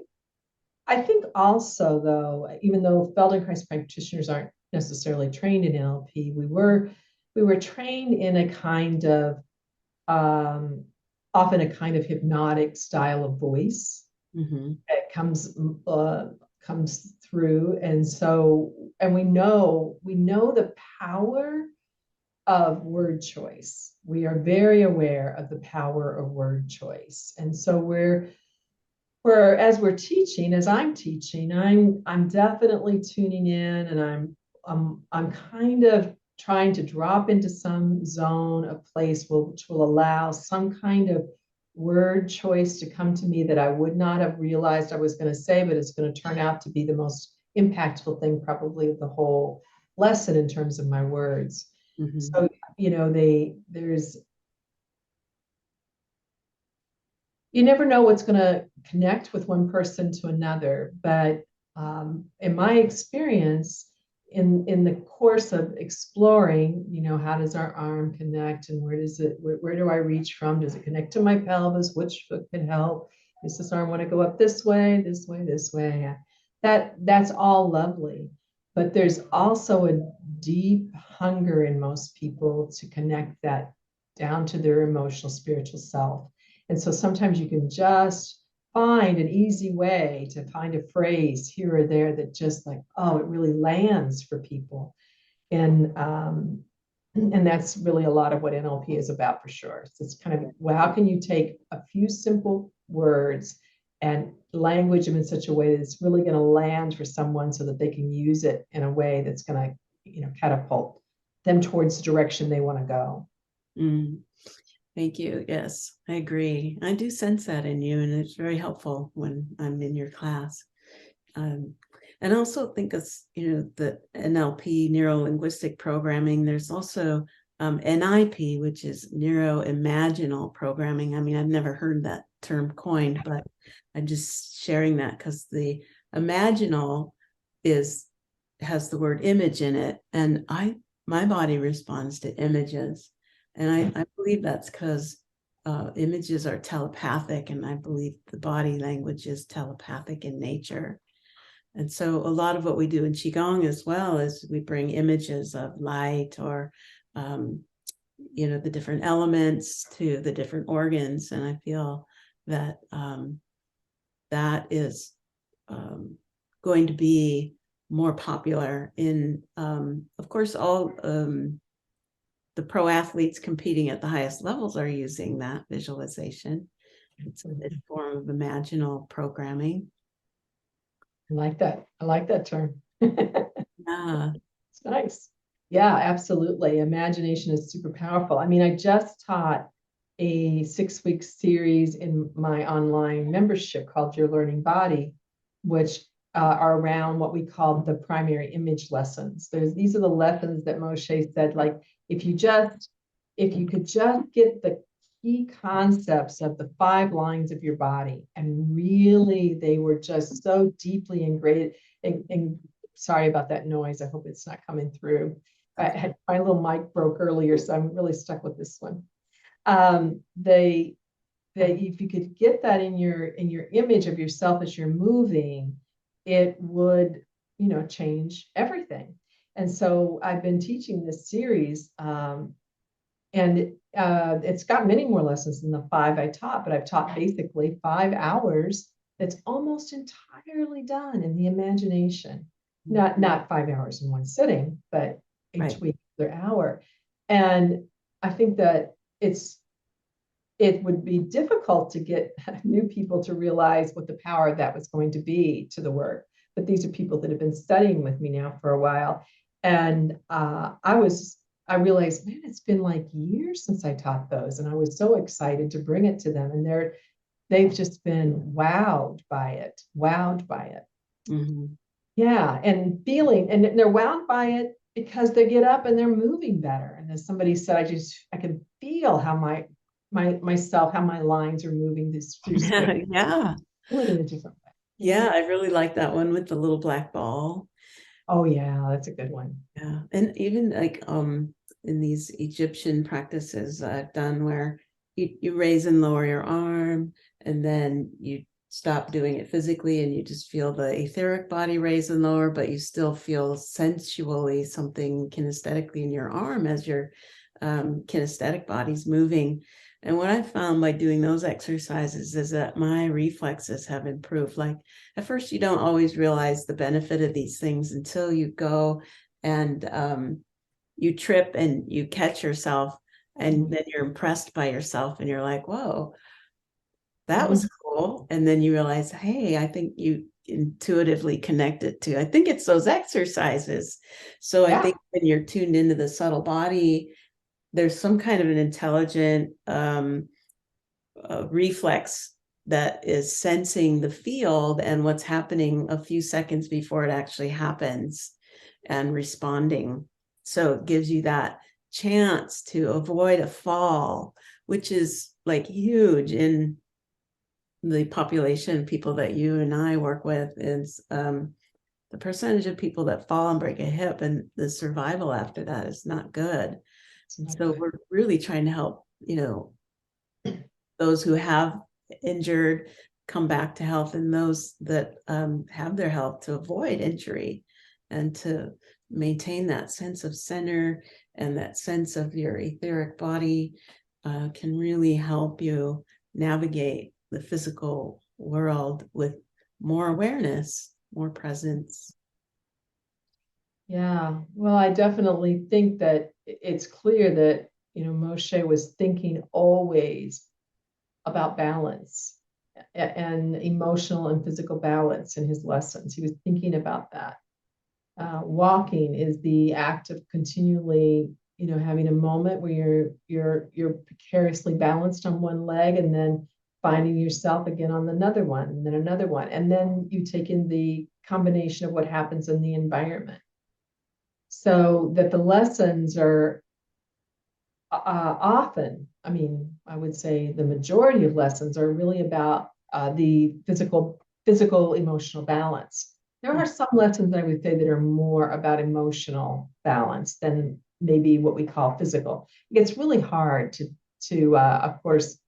I think also, though, even though Feldenkrais practitioners aren't necessarily trained in NLP, we were trained in a kind of um, often a kind of hypnotic style of voice that comes through, and so we know the power of word choice. We are very aware of the power of word choice, and so as we're teaching, as I'm teaching, I'm definitely tuning in, and I'm kind of trying to drop into some zone, a place which will allow some kind of word choice to come to me that I would not have realized I was going to say, but it's going to turn out to be the most impactful thing probably of the whole lesson in terms of my words. So, there's you never know what's going to connect with one person to another. But in my experience, in the course of exploring, how does our arm connect, and where do I reach from? Does it connect to my pelvis? Which foot can help? Does this arm want to go up this way, this way, this way? That's all lovely. But there's also a deep hunger in most people to connect that down to their emotional, spiritual self. And so sometimes you can just find an easy way to find a phrase here or there that just like, oh, it really lands for people. And that's really a lot of what NLP is about, for sure. So it's kind of, well, how can you take a few simple words and language them in such a way that it's really going to land for someone so that they can use it in a way that's going to, catapult them towards the direction they want to go.
Thank you. Yes, I agree. I do sense that in you, and it's very helpful when I'm in your class. And I also think it's, the NLP, neuro-linguistic programming. There's also NIP, which is neuro-imaginal programming. I mean, I've never heard that term coined, but I'm just sharing that because the imaginal has the word image in it, and my body responds to images. And I believe that's because images are telepathic, and I believe the body language is telepathic in nature. And so a lot of what we do in Qigong as well is we bring images of light or, the different elements to the different organs. And I feel that that is going to be more popular in, of course, all the pro athletes competing at the highest levels are using that visualization. It's a form of imaginal programming.
I like that. I like that term.
Yeah.
It's nice. Yeah, absolutely. Imagination is super powerful. I mean, I just taught a 6-week series in my online membership called Your Learning Body, which are around what we call the primary image lessons. These are the lessons that Moshe said, like, if you could just get the key concepts of the 5 lines of your body, and really they were just so deeply ingrained. And sorry about that noise. I hope it's not coming through. My little mic broke earlier, so I'm really stuck with this one. If you could get that in your image of yourself as you're moving, it would, change everything. And so I've been teaching this series, and it's got many more lessons than the 5 I taught, but I've taught basically 5 hours. That's almost entirely done in the imagination. Not 5 hours in one sitting, but each week their hour. And I think that it would be difficult to get new people to realize what the power of that was going to be to the work. But these are people that have been studying with me now for a while. And I realized, man, it's been like years since I taught those. And I was so excited to bring it to them. And they've just been wowed by it. Mm-hmm. Yeah. And they're wowed by it because they get up and they're moving better. And as somebody said, I can feel how my lines are moving this through space.
Yeah.
In a different way.
Yeah, I really like that one with the little black ball.
Oh yeah, that's a good one.
Yeah. And even like in these Egyptian practices I've done where you raise and lower your arm, and then you stop doing it physically and you just feel the etheric body raise and lower, but you still feel sensually something kinesthetically in your arm as your kinesthetic body's moving. And what I found by doing those exercises is that my reflexes have improved. Like at first, you don't always realize the benefit of these things until you go and you trip and you catch yourself, and then you're impressed by yourself and you're like, whoa, that was cool. And then you realize, hey, I think you intuitively connected to, I think it's those exercises. So I think when you're tuned into the subtle body, there's some kind of an intelligent reflex that is sensing the field and what's happening a few seconds before it actually happens and responding. So it gives you that chance to avoid a fall, which is like huge in the population of people that you and I work with. Is the percentage of people that fall and break a hip, and the survival after that is not good. So we're really trying to help, those who have injured come back to health, and those that have their health to avoid injury and to maintain that sense of center and that sense of your etheric body can really help you navigate the physical world with more awareness, more presence.
Yeah, well, I definitely think that it's clear that, Moshe was thinking always about balance and emotional and physical balance in his lessons. He was thinking about that. Walking is the act of continually, having a moment where you're precariously balanced on one leg and then finding yourself again on another one, and then another one. And then you take in the combination of what happens in the environment. So that the lessons are often, I would say the majority of lessons are really about the physical, emotional balance. There are some lessons, I would say, that are more about emotional balance than maybe what we call physical. It's really hard to of course,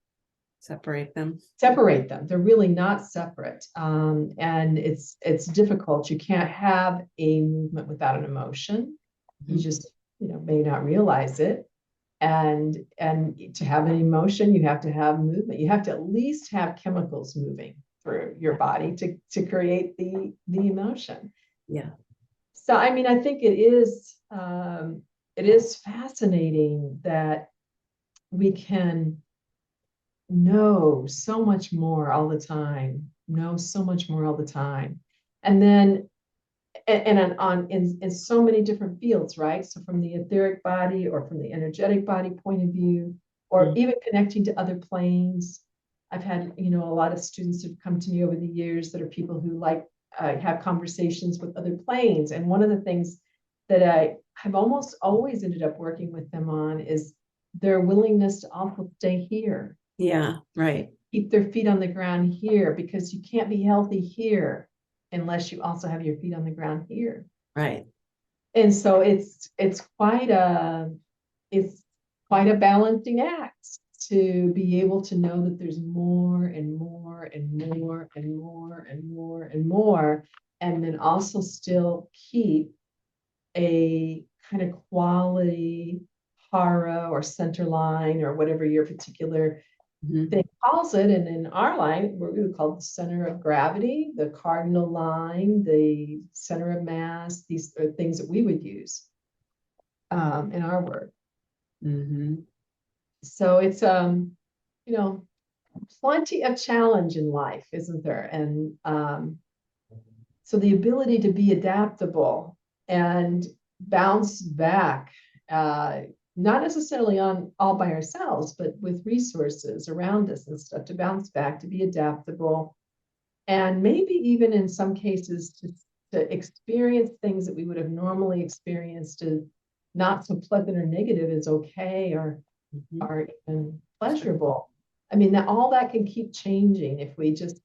separate them.
They're really not separate. And it's difficult. You can't have a movement without an emotion. You just, may not realize it. And to have an emotion, you have to have movement. You have to at least have chemicals moving through your body to create the emotion.
Yeah.
So, I think it is fascinating that we can know so much more all the time, And then, in so many different fields, right? So from the etheric body or from the energetic body point of view, or even connecting to other planes. I've had, a lot of students who've come to me over the years that are people who have conversations with other planes. And one of the things that I have almost always ended up working with them on is their willingness to also stay here.
Yeah, right.
Keep their feet on the ground here, because you can't be healthy here unless you also have your feet on the ground here.
Right.
And so it's quite a balancing act to be able to know that there's more and more and more and more and more and more, and then also still keep a kind of quality hara or center line or whatever your particular thing calls it. And in our line, we would call it the center of gravity, the cardinal line, the center of mass. These are things that we would use in our work. So it's plenty of challenge in life, isn't there? And so the ability to be adaptable and bounce back, not necessarily all by ourselves, but with resources around us and stuff, to bounce back, to be adaptable, and maybe even in some cases to experience things that we would have normally experienced as not so pleasant or negative is okay, or even pleasurable. That all that can keep changing if we just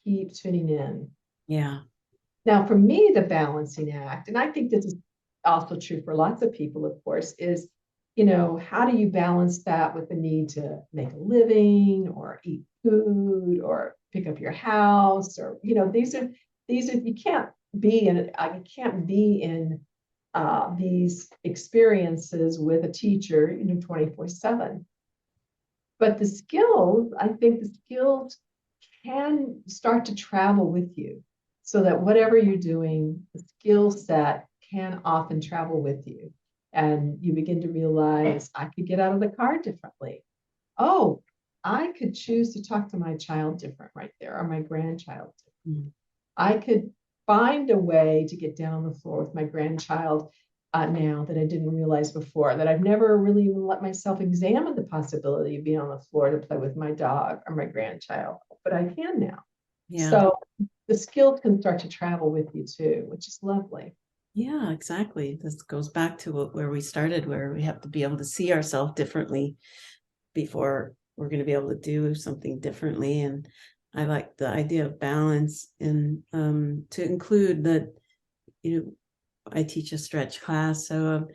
keep tuning in.
Yeah.
Now, for me, the balancing act, and I think this is also true for lots of people, of course, is, how do you balance that with the need to make a living or eat food or pick up your house, or, you know, these are, you can't be in these experiences with a teacher, you know, 24/7. But the skills, I think the skills can start to travel with you, so that whatever you're doing, the skill set can often travel with you. And you begin to realize, I could get out of the car differently. Oh, I could choose to talk to my child different right there, or my grandchild. I could find a way to get down on the floor with my grandchild now that I didn't realize before, that I've never really even let myself examine the possibility of being on the floor to play with my dog or my grandchild, but I can now.
Yeah.
So the skills can start to travel with you too, which is lovely.
Yeah, exactly. This goes back to where we started, where we have to be able to see ourselves differently before we're going to be able to do something differently. And I like the idea of balance, and to include that, you know, I teach a stretch class, so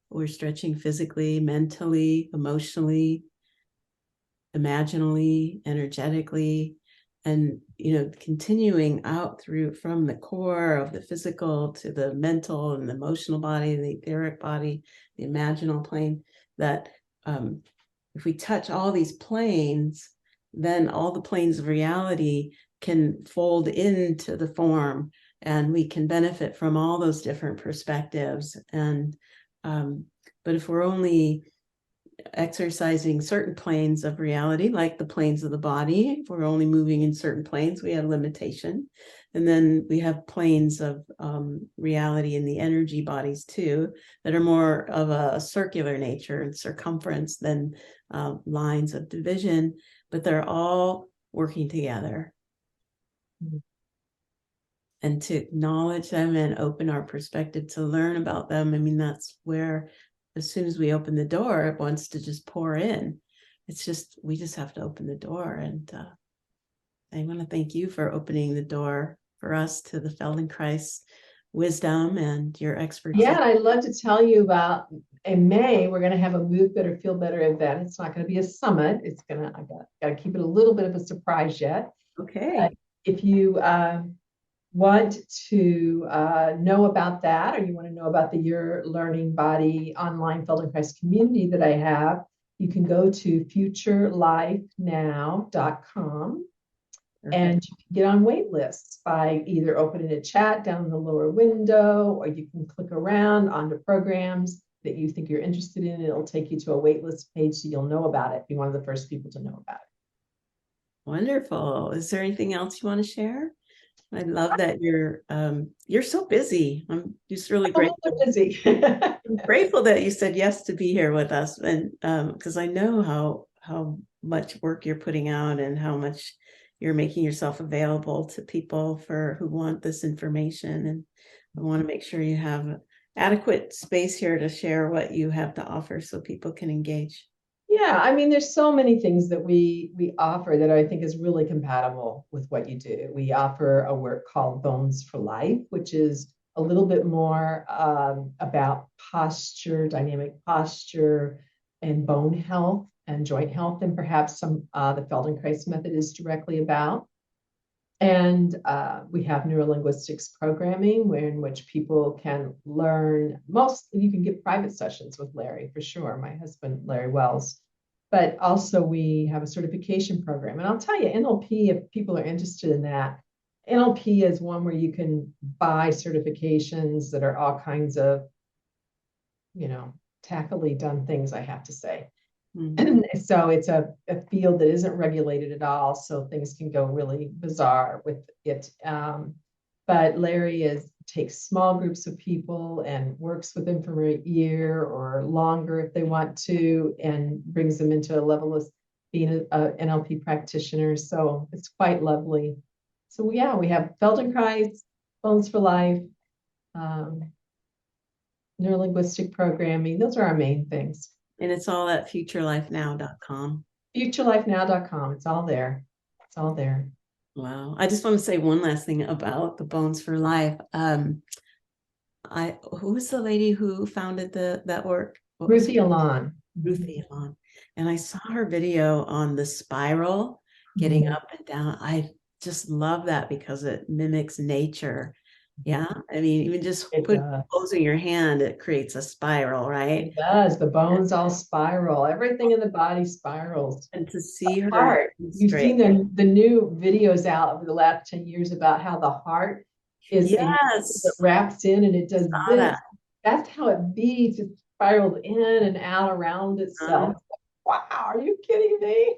we're stretching physically, mentally, emotionally, imaginally, energetically, and, you know, continuing out through from the core of the physical to the mental and the emotional body, the etheric body, the imaginal plane, that if we touch all these planes, then all the planes of reality can fold into the form, and we can benefit from all those different perspectives. And but if we're only exercising certain planes of reality, like the planes of the body, if we're only moving in certain planes, we have limitation. And then we have planes of reality in the energy bodies too, that are more of a circular nature and circumference than lines of division, but they're all working together. And to acknowledge them and open our perspective to learn about them. I mean, that's where, as soon as we open the door, it wants to just pour in. It's just, we just have to open the door. And I want to thank you for opening the door for us to the Feldenkrais wisdom and your expertise.
Yeah, and I'd love to tell you about, in May, we're going to have a Move Better, Feel Better event. It's not going to be a summit. It's going to, I got to keep it a little bit of a surprise yet.
Okay.
If you want to know about that, or you want to know about the Your Learning Body online Feldenkrais community that I have, you can go to futurelifenow.com. And you can get on wait lists by either opening a chat down in the lower window, or you can click around onto programs that you think you're interested in. It'll take you to a wait list page, so you'll know about it. Be one of the first people to know about it.
Wonderful. Is there anything else you want to share? I love that you're so busy. I'm just really grateful.
Busy.
I'm grateful that you said yes to be here with us, and because I know how much work you're putting out and how much you're making yourself available to people who want this information. And I want to make sure you have adequate space here to share what you have to offer so people can engage.
Yeah, I mean, there's so many things that we offer that I think is really compatible with what you do. We offer a work called Bones for Life, which is a little bit more about posture, dynamic posture, and bone health and joint health, and perhaps some the Feldenkrais method is directly about. And we have neurolinguistics programming, in which people can learn you can get private sessions with Larry, for sure, my husband, Larry Wells. But also we have a certification program. And I'll tell you, NLP, if people are interested in that, NLP is one where you can buy certifications that are all kinds of, you know, tackily done things, I have to say. So it's a field that isn't regulated at all, so things can go really bizarre with it. But Larry takes small groups of people and works with them for a year or longer if they want to, and brings them into a level of being an NLP practitioner. So it's quite lovely. So yeah, we have Feldenkrais, Bones for Life, neurolinguistic programming. Those are our main things.
And it's all at futurelifenow.com.
Futurelifenow.com. It's all there. It's all there.
Wow. I just want to say one last thing about the Bones for Life. Who was the lady who founded that work?
Ruthie Allen.
Ruthie Allen. And I saw her video on the spiral, getting
Mhm.
up and down. I just love that because it mimics nature. Yeah. I mean, even just
It does.
closing your hand, it creates a spiral, right?
It does. The bones all spiral. Everything in the body spirals.
And to see her
Heart. You've
demonstrate.
seen the new videos out over the last 10 years about how the heart is a muscle that
Yes.
wraps in and it does
Saw
this.
that.
That's how it beats. It's spiraled in and out around itself. Wow, are you kidding me?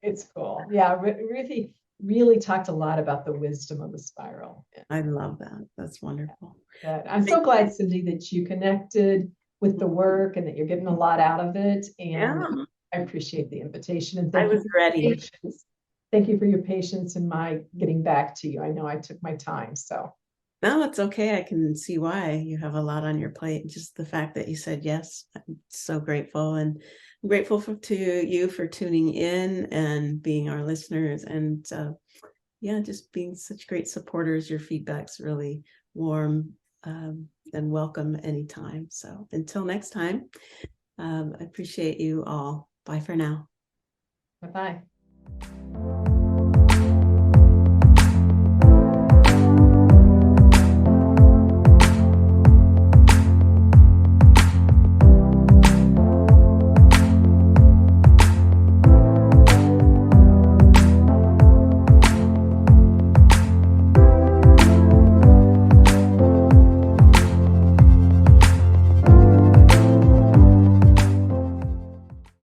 It's cool. Yeah, Ruthie really talked a lot about the wisdom of the spiral.
I love that. That's wonderful.
Good. I'm so glad, Cyndi, that you connected with the work and that you're getting a lot out of it. And
Yeah,
I appreciate the invitation and
I
thank you
was
for your
ready.
patience. Thank you for your patience in my getting back to you. I know I took my time, so.
No, it's okay. I can see why you have a lot on your plate. Just the fact that you said yes, I'm so grateful, and I'm grateful to you for tuning in and being our listeners, and yeah, just being such great supporters. Your feedback's really warm and welcome anytime. So until next time, I appreciate you all. Bye for now.
Bye-bye.